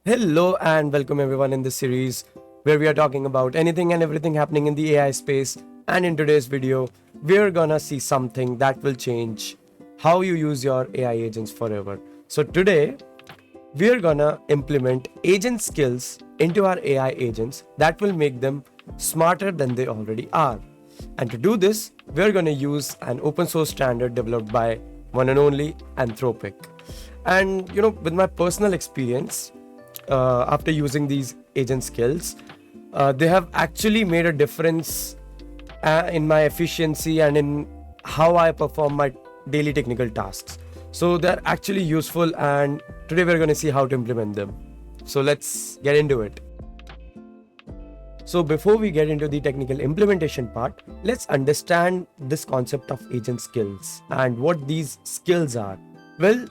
Hello and welcome everyone in this series where we are talking about anything and everything happening in the AI space. And in today's video, we're gonna see something that will change how you use your AI agents forever. So today, we're gonna implement agent skills into our AI agents that will make them smarter than they already are. And to do this, we're gonna use an open source standard developed by one and only Anthropic. And with my personal experience, after using these agent skills, they have actually made a difference in my efficiency and in how I perform my daily technical tasks. So they're actually useful, and today we're going to see how to implement them. So let's get into it. So before we get into the technical implementation part, let's understand this concept of agent skills and what these skills are. Well,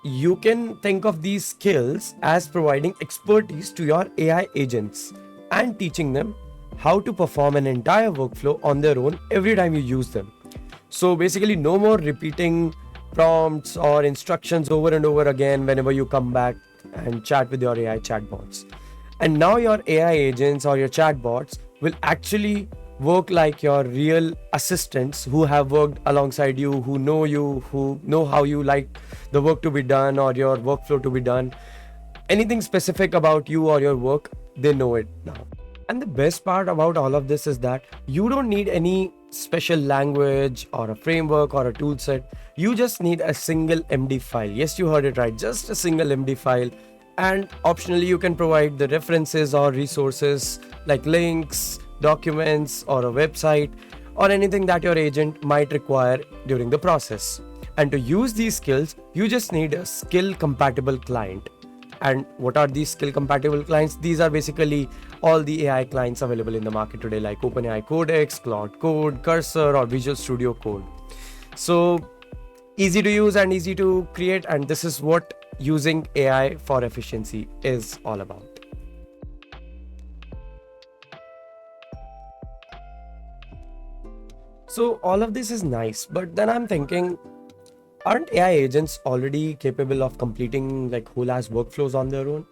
you can think of these skills as providing expertise to your AI agents and teaching them how to perform an entire workflow on their own every time you use them. So basically, no more repeating prompts or instructions over and over again whenever you come back and chat with your AI chatbots. And now your AI agents or your chatbots will actually work like your real assistants who have worked alongside you, who know how you like the work to be done or your workflow to be done. Anything specific about you or your work, they know it now. And the best part about all of this is that you don't need any special language or a framework or a tool set. You just need a single MD file. Yes, you heard it right, just a single MD file. And optionally, you can provide the references or resources like links, documents, or a website, or anything that your agent might require during the process. And to use these skills, you just need a skill compatible client. And what are these skill compatible clients? These are basically all the AI clients available in the market today, like OpenAI Codex, Claude Code, Cursor, or Visual Studio Code. So easy to use and easy to create, and this is what using AI for efficiency is all about. So all of this is nice, but then I'm thinking, aren't AI agents already capable of completing like whole ass workflows on their own?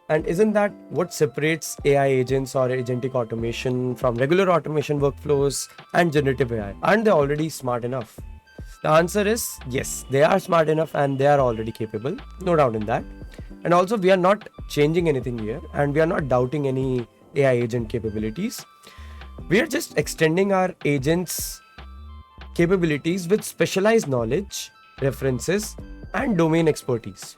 And isn't that what separates AI agents or agentic automation from regular automation workflows and generative AI? Aren't they already smart enough? The answer is yes, they are smart enough and they are already capable, no doubt in that. And also, we are not changing anything here and we are not doubting any AI agent capabilities. We are just extending our agents' capabilities with specialized knowledge, references, and domain expertise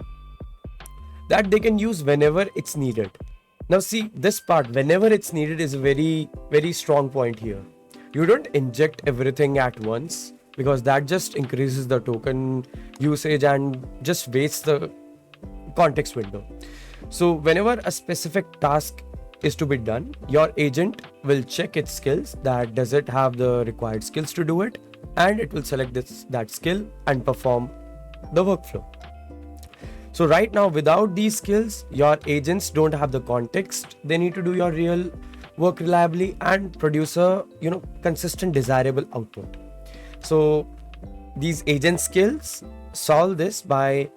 that they can use whenever it's needed. Now see, this part, whenever it's needed, is a very, very strong point here. You don't inject everything at once because that just increases the token usage and just wastes the context window. So whenever a specific task is to be done, your agent will check its skills, that does it have the required skills to do it, and it will select that skill and perform the workflow. So right now, without these skills, your agents don't have the context they need to do your real work reliably and produce a consistent desirable output. So these agent skills solve this by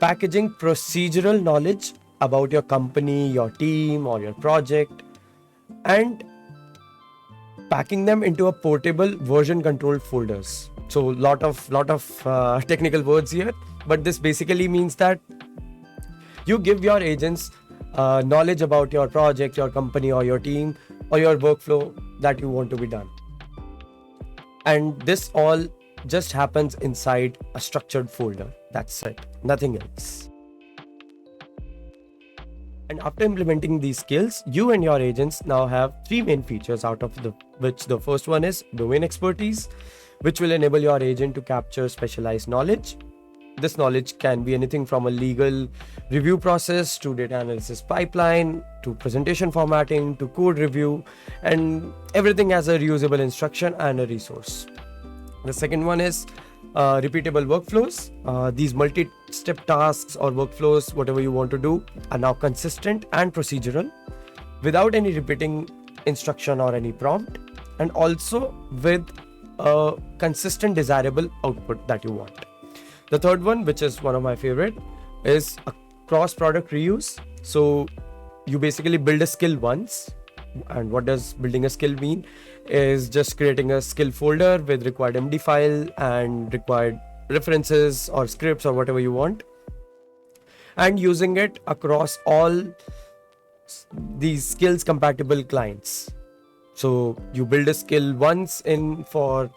packaging procedural knowledge about your company, your team, or your project, and packing them into a portable version controlled folders. So lot of technical words here, but this basically means that you give your agents knowledge about your project, your company, or your team, or your workflow that you want to be done. And this all just happens inside a structured folder. That's it, nothing else. And after implementing these skills, you and your agents now have three main features, out of which the first one is domain expertise, which will enable your agent to capture specialized knowledge. This knowledge can be anything from a legal review process to data analysis pipeline to presentation formatting to code review, and everything as a reusable instruction and a resource. The second one is repeatable workflows. These multi-step tasks or workflows, whatever you want to do, are now consistent and procedural without any repeating instruction or any prompt, and also with a consistent desirable output that you want. The third one, which is one of my favorite, is a cross-product reuse. So you basically build a skill once. And what does building a skill mean? Is just creating a skill folder with required MD file and required references or scripts or whatever you want, and using it across all these skills compatible clients. So you build a skill once in for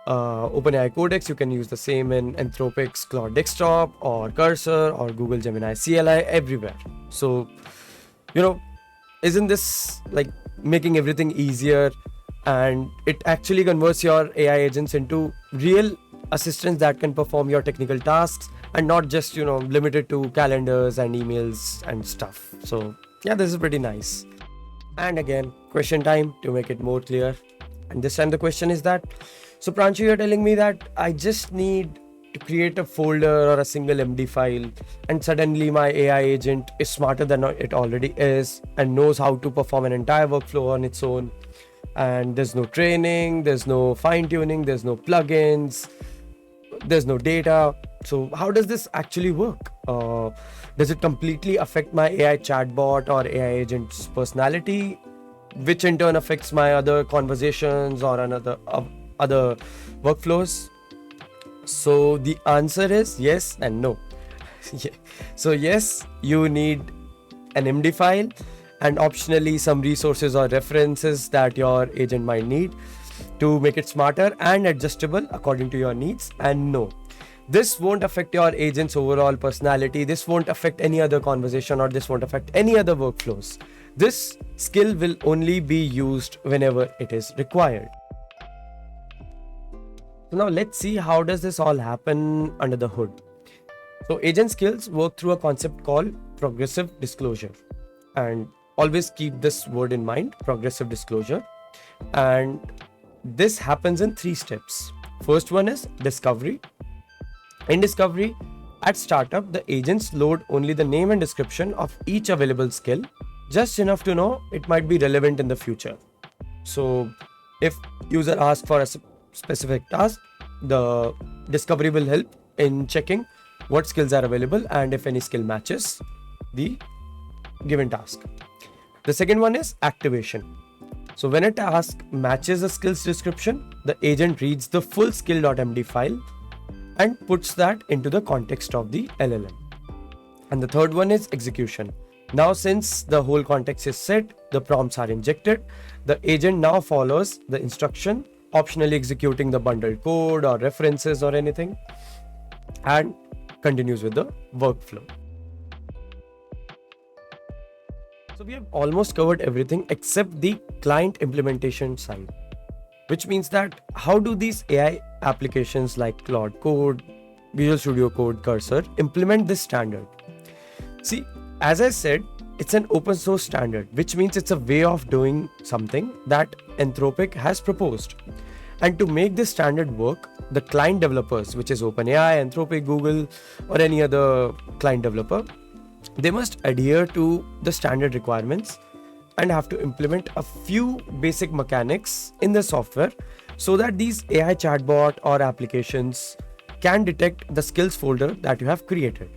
OpenAI Codex. You can use the same in Anthropic's Claude Desktop or Cursor or Google Gemini CLI, everywhere. So, isn't this like making everything easier? And it actually converts your AI agents into real assistants that can perform your technical tasks and not just, limited to calendars and emails and stuff. So yeah, this is pretty nice. And again, question time to make it more clear. And this time the question is that, so Pranchu, you're telling me that I just need to create a folder or a single MD file, and suddenly my AI agent is smarter than it already is and knows how to perform an entire workflow on its own. And there's no training, there's no fine tuning, there's no plugins, there's no data. So how does this actually work? Does it completely affect my AI chatbot or AI agent's personality, which in turn affects my other conversations or other workflows? So the answer is yes and no. So yes, you need an MD file and optionally some resources or references that your agent might need to make it smarter and adjustable according to your needs. And no, this won't affect your agent's overall personality. This won't affect any other conversation, or this won't affect any other workflows. This skill will only be used whenever it is required. So now let's see how does this all happen under the hood. So agent skills work through a concept called progressive disclosure. And always keep this word in mind, progressive disclosure. And this happens in 3 steps. First one is discovery. In discovery, at startup, the agents load only the name and description of each available skill, just enough to know it might be relevant in the future. So if user asks for a specific task, the discovery will help in checking what skills are available and if any skill matches the given task. The second one is activation. So when a task matches a skills description, the agent reads the full skill.md file and puts that into the context of the LLM. And the third one is execution. Now, since the whole context is set, the prompts are injected, the agent now follows the instruction, optionally executing the bundled code or references or anything, and continues with the workflow. So we have almost covered everything except the client implementation side, which means that how do these AI applications like Claude Code, Visual Studio Code, Cursor implement this standard? See, as I said, it's an open source standard, which means it's a way of doing something that Anthropic has proposed. And to make this standard work, the client developers, which is OpenAI, Anthropic, Google, or any other client developer, they must adhere to the standard requirements and have to implement a few basic mechanics in the software so that these AI chatbot or applications can detect the skills folder that you have created.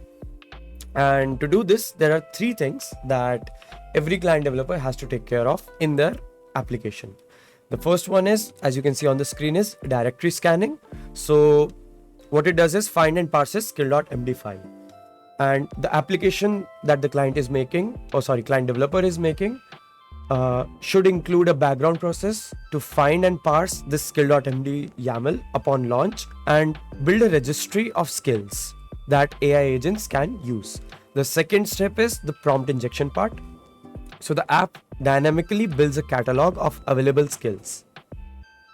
And to do this, there are 3 things that every client developer has to take care of in their application. The first one is, as you can see on the screen, is directory scanning. So what it does is find and parses skill.md file. And the application that the client developer is making should include a background process to find and parse this skill.md YAML upon launch and build a registry of skills that AI agents can use. The second step is the prompt injection part. So the app dynamically builds a catalog of available skills.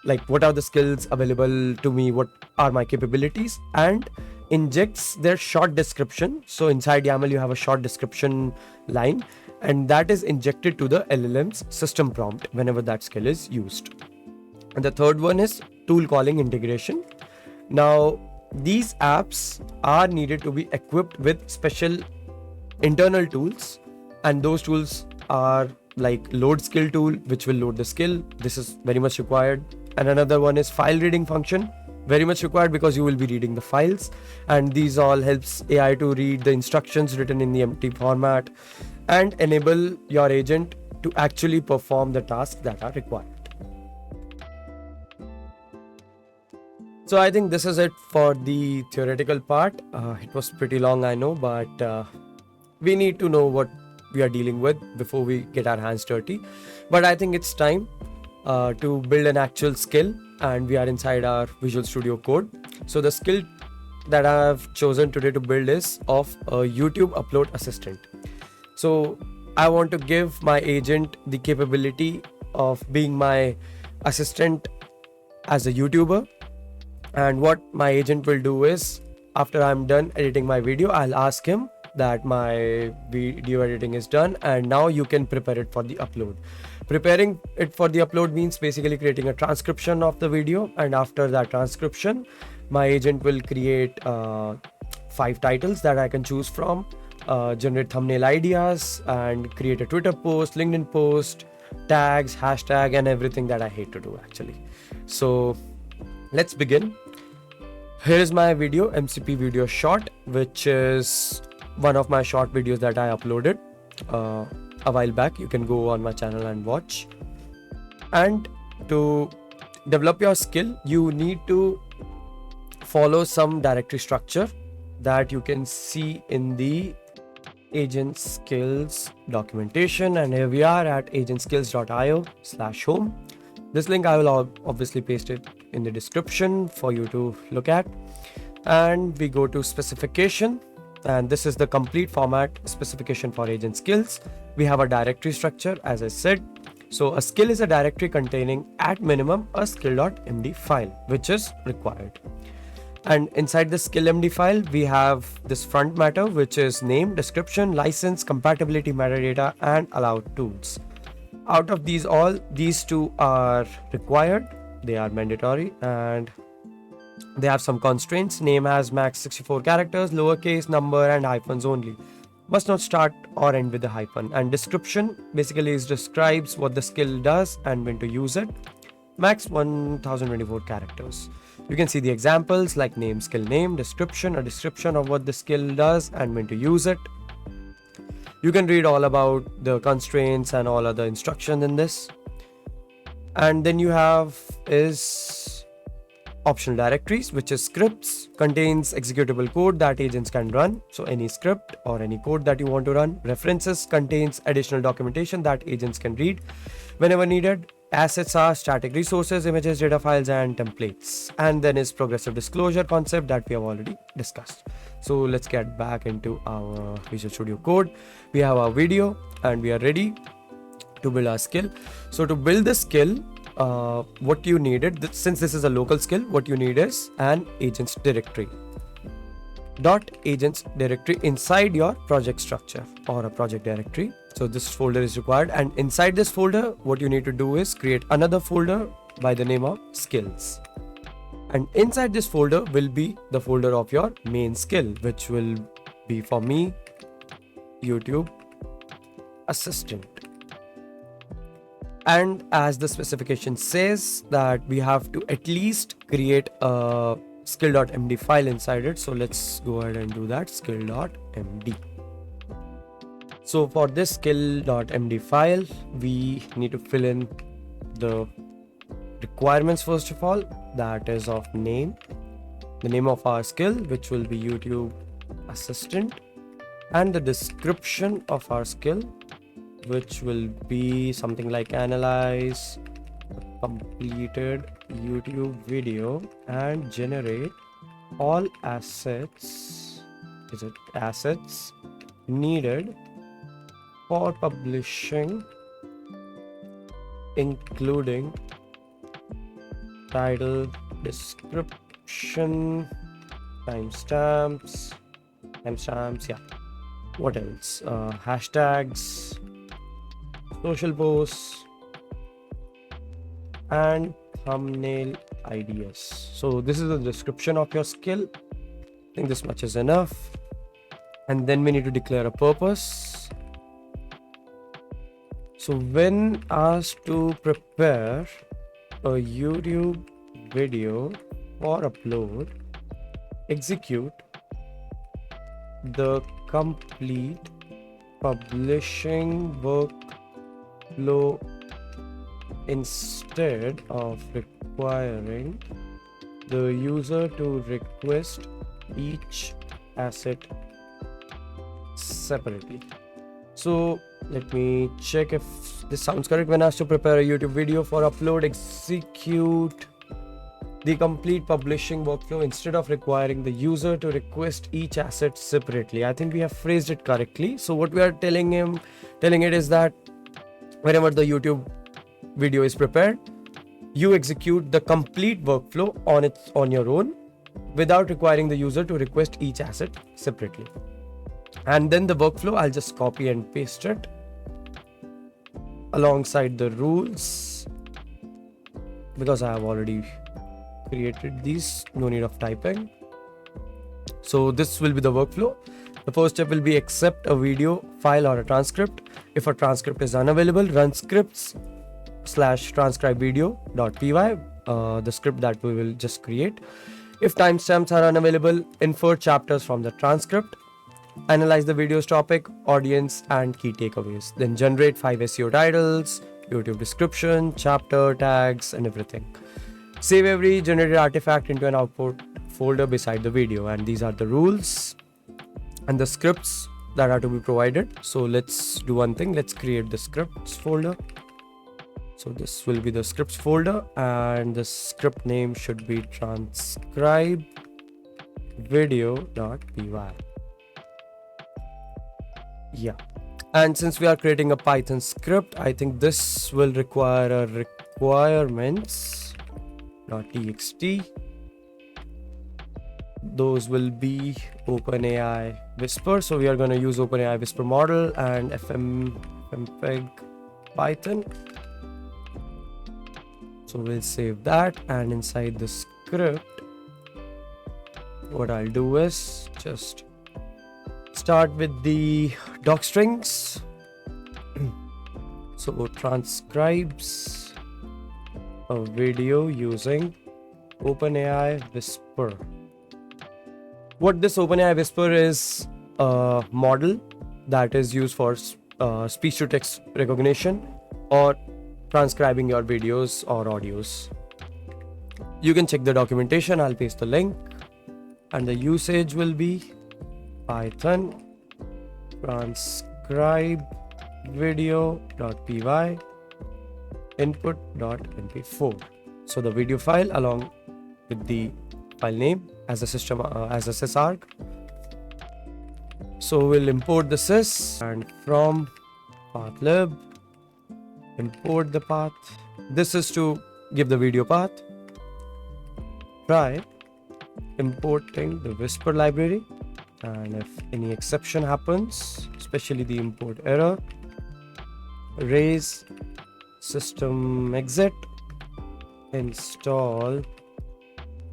Like, what are the skills available to me? What are my capabilities? And injects their short description. So inside YAML, you have a short description line, and that is injected to the LLM's system prompt whenever that skill is used. And the third one is tool calling integration. Now, these apps are needed to be equipped with special internal tools, and those tools are like load skill tool, which will load the skill. This is very much required. And another one is file reading function, very much required because you will be reading the files, and these all helps AI to read the instructions written in the empty format. and enable your agent to actually perform the tasks that are required. So I think this is it for the theoretical part. It was pretty long, I know, but we need to know what we are dealing with before we get our hands dirty. But I think it's time to build an actual skill, and we are inside our Visual Studio Code. So the skill that I've chosen today to build is of a YouTube upload assistant. So I want to give my agent the capability of being my assistant as a YouTuber. And what my agent will do is, after I'm done editing my video, I'll ask him that my video editing is done and now you can prepare it for the upload. Preparing it for the upload means basically creating a transcription of the video, and after that transcription, my agent will create 5 titles that I can choose from, generate thumbnail ideas, and create a Twitter post, LinkedIn post, tags, hashtag, and everything that I hate to do actually. So let's begin. Here is my video, MCP video short, which is one of my short videos that I uploaded a while back. You can go on my channel and watch. And to develop your skill, you need to follow some directory structure that you can see in the agent skills documentation. And here we are at agentskills.io/home. This link I will obviously paste it in the description for you to look at. And we go to specification, and this is the complete format specification for agent skills. We have a directory structure, as I said. So a skill is a directory containing at minimum a skill.md file, which is required. And inside the skill.md file, we have this front matter, which is name, description, license, compatibility metadata, and allowed tools. Out of these, all these 2 are required. They are mandatory, and they have some constraints. Name has max 64 characters, lowercase, number, and hyphens only. Must not start or end with a hyphen. And description basically describes what the skill does and when to use it. Max 1024 characters. You can see the examples like name, skill name, description, a description of what the skill does and when to use it. You can read all about the constraints and all other instructions in this. And then you have is optional directories, which is scripts, contains executable code that agents can run. So any script or any code that you want to run. References contains additional documentation that agents can read whenever needed. Assets are static resources, images, data files, and templates. And then is progressive disclosure concept that we have already discussed. So let's get back into our Visual Studio Code. We have our video and we are ready to build our skill. So to build the skill, what you needed, since this is a local skill, what you need is an agents directory. .agents directory inside your project structure or a project directory. So this folder is required, and inside this folder, what you need to do is create another folder by the name of skills. And inside this folder will be the folder of your main skill, which will be for me, YouTube assistant. And as the specification says that we have to at least create a skill.md file inside it. So let's go ahead and do that, skill.md. So for this skill.md file, we need to fill in the requirements first of all, that is of name, the name of our skill, which will be YouTube assistant, and the description of our skill, which will be something like analyze completed YouTube video and generate all assets needed for publishing, including title, description, timestamps, yeah, what else, hashtags, social posts, and thumbnail ideas. So this is the description of your skill. I think this much is enough. And then we need to declare a purpose. So when asked to prepare a YouTube video for upload, execute the complete publishing workflow instead of requiring the user to request each asset separately. So let me check if this sounds correct. When asked to prepare a YouTube video for upload, execute the complete publishing workflow instead of requiring the user to request each asset separately. I think we have phrased it correctly. So what we are telling it is that whenever the YouTube video is prepared, you execute the complete workflow on your own without requiring the user to request each asset separately. And then the workflow, I'll just copy and paste it alongside the rules because I have already created these, no need of typing. So this will be the workflow. The first step will be accept a video file or a transcript. If a transcript is unavailable, run scripts/transcribe video.py, the script that we will just create. If timestamps are unavailable, infer chapters from the transcript. Analyze the video's topic, audience, and key takeaways. Then generate 5 SEO titles, YouTube description, chapter tags, and everything. Save every generated artifact into an output folder beside the video. And these are the rules and the scripts that are to be provided. So let's do one thing. Let's create the scripts folder. So this will be the scripts folder, and the script name should be transcribe video.py. Yeah, and since we are creating a Python script, I think this will require a requirements.txt. Those will be OpenAI Whisper. So we are going to use OpenAI Whisper model and FMPEG Python. So we'll save that, and inside the script, what I'll do is just start with the doc strings. So transcribes a video using OpenAI Whisper. What this OpenAI Whisper is a model that is used for speech to text recognition or transcribing your videos or audios. You can check the documentation. I'll paste the link, and the usage will be Python transcribe video.py input.mp4. So the video file along with the file name as a system as a sysarg. So we'll import the sys, and from pathlib import the path. This is to give the video path. Try importing the Whisper library, and if any exception happens, especially the import error, raise system exit, install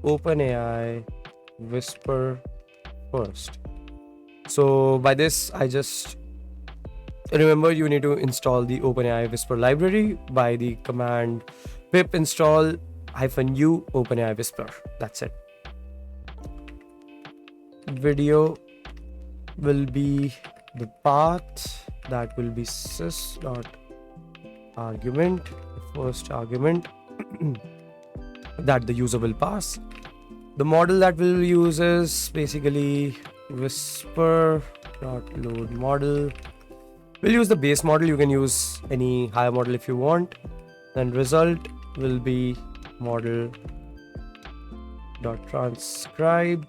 OpenAI Whisper first. So by this, I just remember you need to install the OpenAI Whisper library by the command pip install -u OpenAI Whisper. That's it. Video will be the path that will be sys.argument, the first argument that the user will pass. The model that we'll use is basically whisper.load model. We'll use the base model. You can use any higher model if you want. Then result will be model.transcribe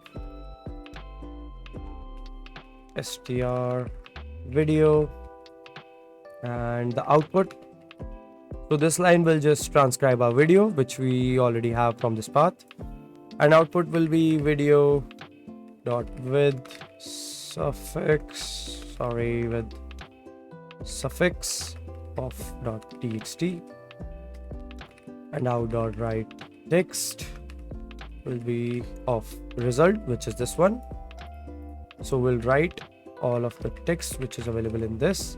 str video, and the output. So this line will just transcribe our video, which we already have from this path, and output will be video dot with suffix of .txt, and out dot write text will be of result, which is this one. So we'll write all of the text which is available in this,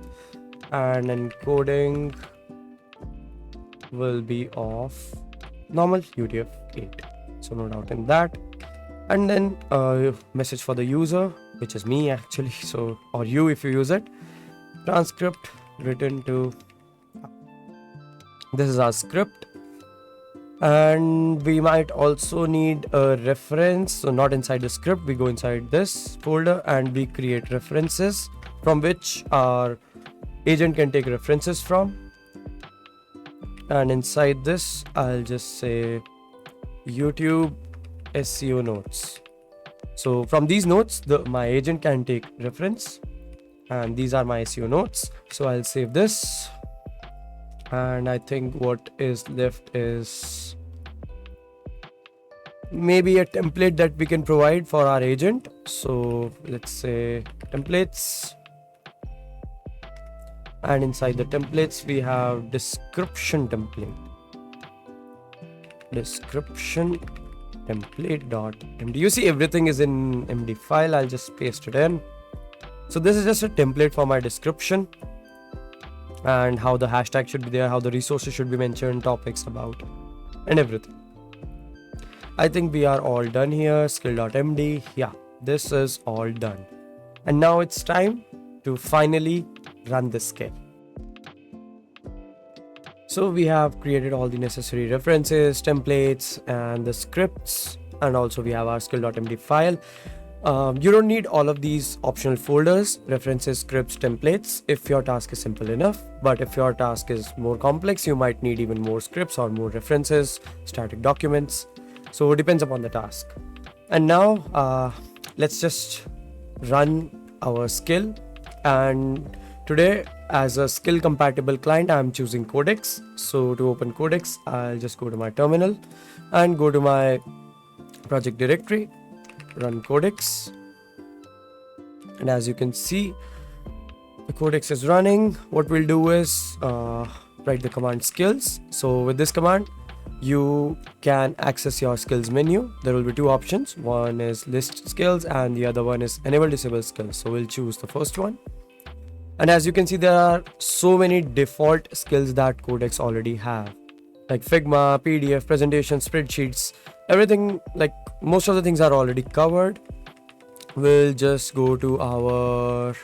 and encoding will be of normal UTF-8. So no doubt in that. And then message for the user, which is me actually, so, or you if you use it. transcript written to, this is our script. And we might also need a reference. So not inside the script, we go inside this folder and we create references from which our agent can take references from. And inside this, I'll just say YouTube SEO notes. So from these notes, my agent can take reference, and these are my SEO notes. So I'll save this. And I think what is left is maybe a template that we can provide for our agent. So let's say templates, and inside the templates we have description template, description template.md. You see everything is in MD file. I'll just paste it in. So this is just a template for my description, and how the hashtag should be there, how the resources should be mentioned, topics about, and everything. I think we are all done here. Skill.md, yeah, this is all done. And now it's time to finally run this skill. So we have created all the necessary references, templates, and the scripts, and also we have our skill.md file. You don't need all of these optional folders, references, scripts, templates, if your task is simple enough. But if your task is more complex, you might need even more scripts or more references, static documents. So it depends upon the task. And now let's just run our skill. And today, as a skill compatible client, I'm choosing Codex. So to open Codex, I'll just go to my terminal and go to my project directory, run Codex. And as you can see, the Codex is running. What we'll do is write the command skills. So with this command, you can access your skills menu. There will be two options. One is list skills and the other one is enable disable skills. So we'll choose the first one. And as you can see, there are so many default skills that Codex already have, like Figma, PDF, presentation, spreadsheets, everything. Like most of the things are already covered. We'll just go to our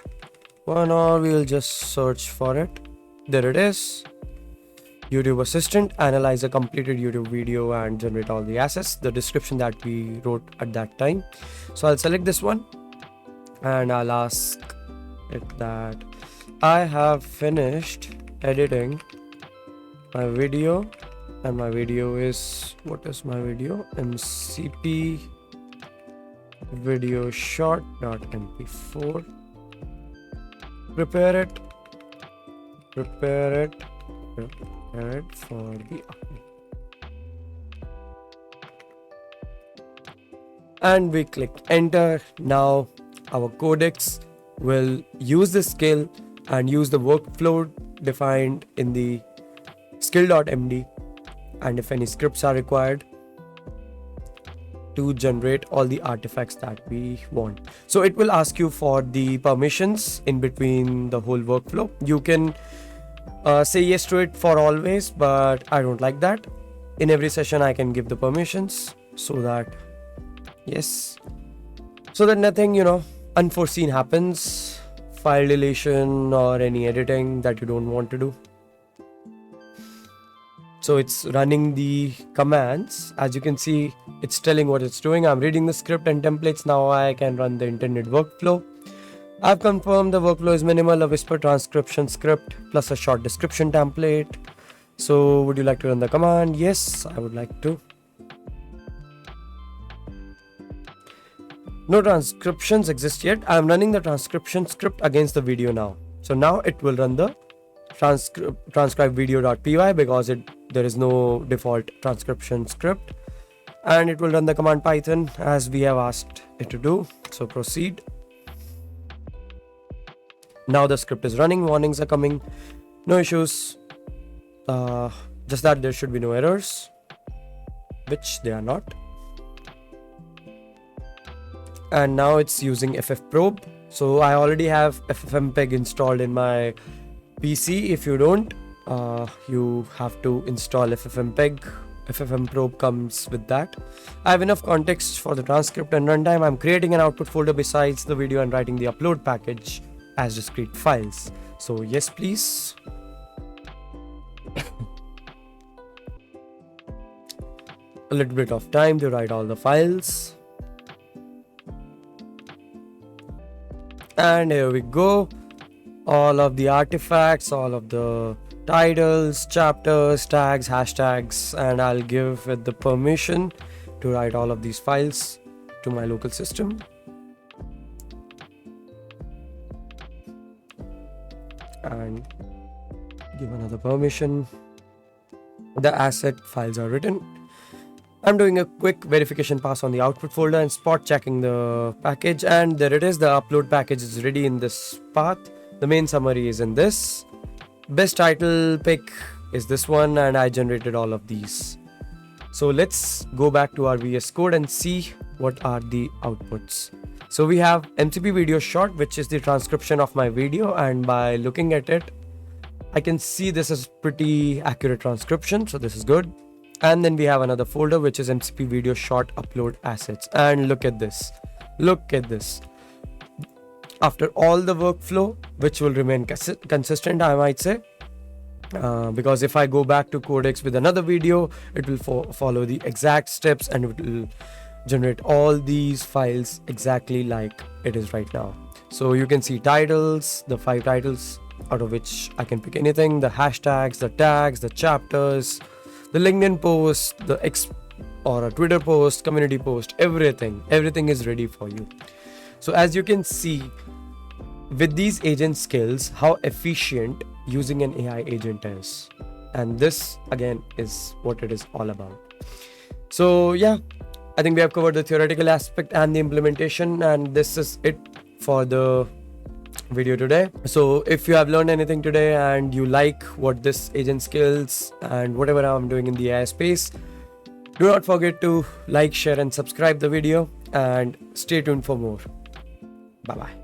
one, or we'll just search for it. There it is. YouTube Assistant, analyze a completed YouTube video and generate all the assets, the description that we wrote at that time. So I'll select this one and I'll ask it that I have finished editing my video, and my video is, what is my video? MCP video short.mp4. Prepare it for the upload. And we click enter. Now our Codex will use this skill and use the workflow defined in the skill.md, and if any scripts are required, to generate all the artifacts that we want. So it will ask you for the permissions in between the whole workflow. You can say yes to it for always, but I don't like that. In every session I can give the permissions, so that yes, so that nothing unforeseen happens, file deletion or any editing that you don't want to do. So it's running the commands. As you can see, it's telling what it's doing. I'm reading the script and templates. Now I can run the intended workflow. I've confirmed the workflow is minimal, a whisper transcription script plus a short description template. So would you like to run the command? Yes, I would like to. No transcriptions exist yet. I'm running the transcription script against the video now. So now it will run the transcribe video.py because there is no default transcription script, and it will run the command Python as we have asked it to do. So proceed. Now the script is running. Warnings are coming. No issues. Just that there should be no errors, which they are not. And now it's using ffprobe. So I already have ffmpeg installed in my PC. If you don't, you have to install ffmpeg. ffmprobe comes with that. I have enough context for the transcript and runtime. I'm creating an output folder besides the video and writing the upload package as discrete files. So yes, please. A little bit of time to write all the files. And here we go. All of the artifacts, all of the titles, chapters, tags, hashtags, and I'll give it the permission to write all of these files to my local system. And give another permission. The asset files are written. I'm doing a quick verification pass on the output folder and spot checking the package, and there it is. The upload package is ready in this path. The main summary is in this. Best title pick is this one, and I generated all of these. So let's go back to our VS Code and see what are the outputs. So we have MCP video short, which is the transcription of my video, and by looking at it, I can see this is pretty accurate transcription, so this is good. And then we have another folder which is MCP video short upload assets, and look at this. After all the workflow, which will remain consistent, I might say, because if I go back to Codex with another video, it will follow the exact steps and it will generate all these files exactly like it is right now. So you can see titles, the 5 titles out of which I can pick anything, the hashtags, the tags, the chapters, the LinkedIn post, or a Twitter post, community post, everything is ready for you. So as you can see with these agent skills, how efficient using an AI agent is. And this again is what it is all about. So yeah, I think we have covered the theoretical aspect and the implementation, and this is it for the video today. So if you have learned anything today and you like what this agent skills and whatever I'm doing in the AI space, do not forget to like, share and subscribe the video, and stay tuned for more. Bye bye.